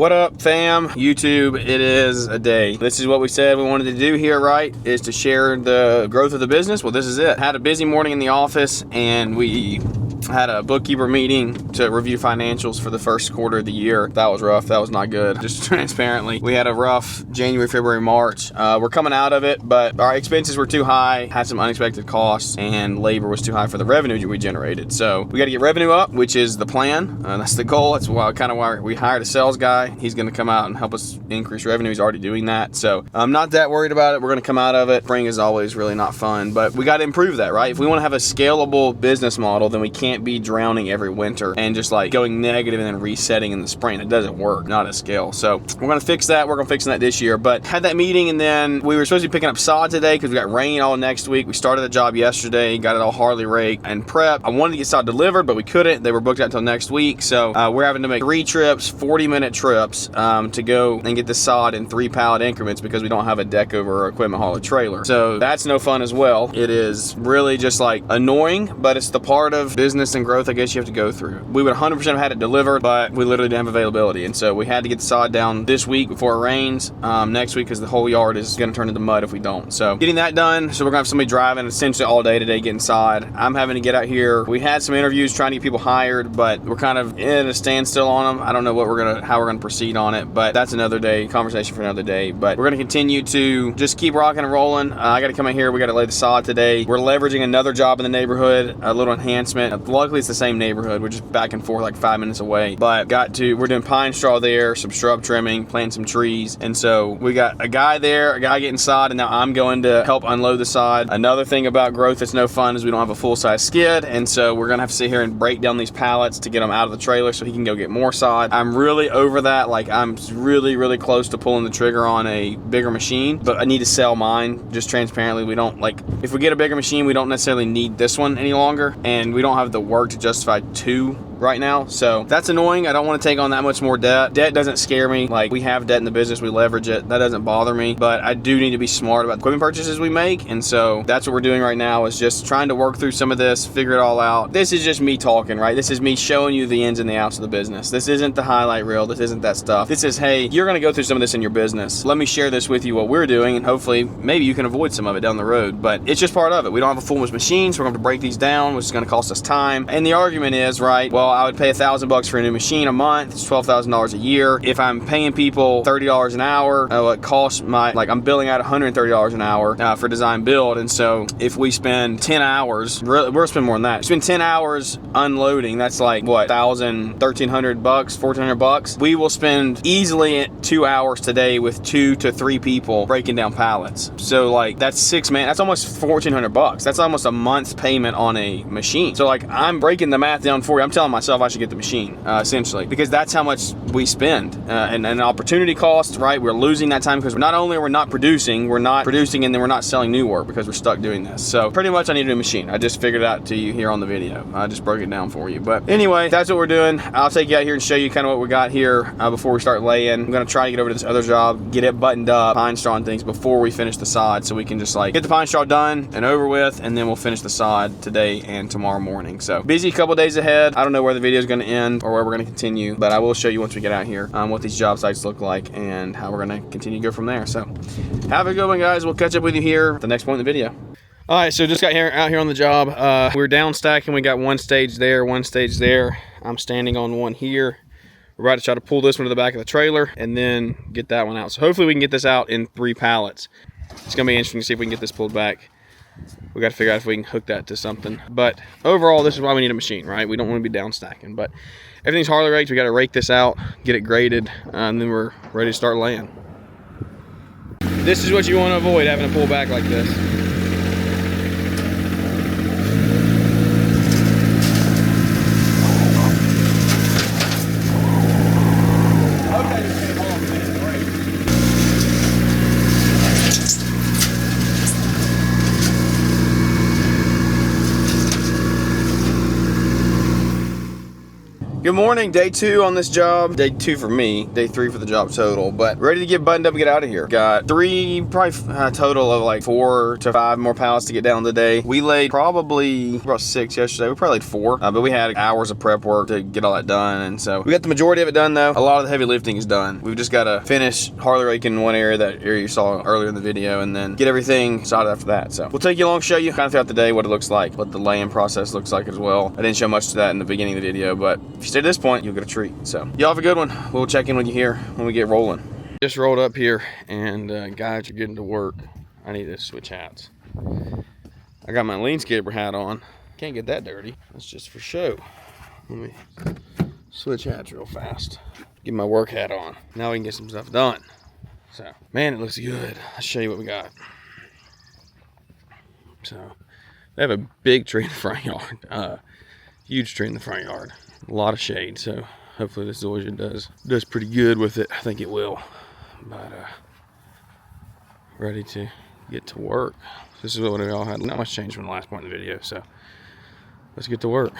What up, fam? YouTube, it is a day. This is what we said we wanted to do here, right? Is to share the growth of the business. Well, this is it. Had a busy morning in the office, and we had a bookkeeper meeting to review financials for the first quarter of the year. That was rough. That was not good. Just transparently, we had a rough January, February, March. We're coming out of it, but our expenses were too high, had some unexpected costs, and labor was too high for the revenue we generated. So we got to get revenue up, which is the plan. That's the goal. That's why we hired a sales guy. He's going to come out and help us increase revenue. He's already doing that. So I'm not that worried about it. We're going to come out of it. Spring is always really not fun, but we got to improve that, right? If we want to have a scalable business model, then we can't be drowning every winter and just like going negative and then resetting in the spring. It doesn't work, not at scale. So we're going to fix that. We're going to fix that this year, but had that meeting, and then we were supposed to be picking up sod today because we got rain all next week. We started the job yesterday, got it all Harley raked and prepped. I wanted to get sod delivered, but we couldn't. They were booked out until next week. So we're having to make 3 trips, 40-minute trips to go and get the sod in 3 pallet increments because we don't have a deck over our equipment hauler trailer. So that's no fun as well. It is really just like annoying, but it's the part of business and growth I guess you have to go through. We would 100% have had it delivered, but we literally didn't have availability. And so we had to get the sod down this week before it rains next week, because the whole yard is going to turn into mud if we don't. So getting that done. So we're going to have somebody driving essentially all day today getting sod. I'm having to get out here. We had some interviews trying to get people hired, but we're kind of in a standstill on them. I don't know how we're going to proceed on it, but that's another day, conversation for another day. But we're going to continue to just keep rocking and rolling. I got to come in here. We got to lay the sod today. We're leveraging another job in the neighborhood, a little enhancement. Luckily, it's the same neighborhood. We're just back and forth like 5 minutes away, but we're doing pine straw there, some shrub trimming, planting some trees. And so we got a guy there, a guy getting sod, and now I'm going to help unload the sod. Another thing about growth that's no fun is we don't have a full-size skid, and so we're gonna have to sit here and break down these pallets to get them out of the trailer so he can go get more sod. I'm really over that. Like, I'm really, really close to pulling the trigger on a bigger machine, but I need to sell mine. Just transparently, we don't, like, if we get a bigger machine, we don't necessarily need this one any longer, and we don't have the work to justify 2 right now. So that's annoying. I don't want to take on that much more debt. Debt doesn't scare me. Like, we have debt in the business, we leverage it. That doesn't bother me, but I do need to be smart about the equipment purchases we make. And so that's what we're doing right now, is just trying to work through some of this, figure it all out. This is just me talking, right? This is me showing you the ins and the outs of the business. This isn't the highlight reel. This isn't that stuff. This is, hey, you're going to go through some of this in your business. Let me share this with you, what we're doing, and hopefully maybe you can avoid some of it down the road. But it's just part of it. We don't have a full machine, so we're going to have to break these down, which is going to cost us time. And the argument is, right, well, I would pay $1,000 for a new machine a month. It's $12,000 a year. If I'm paying people $30 an hour, it costs I'm billing out $130 an hour for design build. And so if we spend 10 hours, we're gonna spend more than that. Spend 10 hours unloading, that's like what, $1,000, $1,300, $1,400. We will spend easily 2 hours today with 2 to 3 people breaking down pallets. So like, that's 6 man, that's almost $1,400. That's almost a month's payment on a machine. So like, I'm breaking the math down for you. I'm telling myself I should get the machine. Essentially, because that's how much we spend, and an opportunity cost, right? We're losing that time because not only are we not producing, and then we're not selling new work because we're stuck doing this. So pretty much I need a new machine. I just figured it out to you here on the video. I just broke it down for you. But anyway, that's what we're doing. I'll take you out here and show you kind of what we got here before we start laying. I'm going to try to get over to this other job, get it buttoned up, pine straw and things before we finish the sod, so we can just like get the pine straw done and over with, and then we'll finish the sod today and tomorrow morning. So busy couple days ahead. I don't know where the video is going to end or where we're going to continue, but I will show you once we get out here what these job sites look like and how we're going to continue to go from there. So have a good one, guys. We'll catch up with you here at the next point in the video. All right, so just got out here on the job. We're down stacking. We got one stage there, one stage there. I'm standing on one here. We're about to try to pull this one to the back of the trailer and then get that one out. So hopefully we can get this out in 3 pallets. It's going to be interesting to see if we can get this pulled back. We got to figure out if we can hook that to something. But overall, this is why we need a machine, right? We don't want to be down stacking, but everything's Harley raked. We got to rake this out, get it graded, and then we're ready to start laying. This is what you want to avoid, having to pull back like this. Good morning, day 2 on this job. Day 2 for me, day 3 for the job total, but ready to get buttoned up and get out of here. Got 3, probably a total of like 4 to 5 more pallets to get down today. We laid probably about 6 yesterday. We probably laid 4, but we had hours of prep work to get all that done, and so we got the majority of it done though. A lot of the heavy lifting is done. We've just got to finish Harley raking in one area, that area you saw earlier in the video, and then get everything started after that. So we'll take you along, show you kind of throughout the day what it looks like, what the laying process looks like as well. I didn't show much to that in the beginning of the video, but if you stay to this point, you'll get a treat. So y'all have a good one. We'll check in with you here when we get rolling. Just rolled up here, and guys are getting to work. I need to switch hats. I got my lean skipper hat on. Can't get that dirty. That's just for show. Let me switch hats real fast. Get my work hat on. Now we can get some stuff done. So, man, it looks good. I'll show you what we got. So, they have a big tree in the front yard. Huge tree in the front yard. A lot of shade, so hopefully this Zoysia does pretty good with it. I think it will. But ready to get to work. This is what we all had. Not much change from the last point in the video, so let's get to work.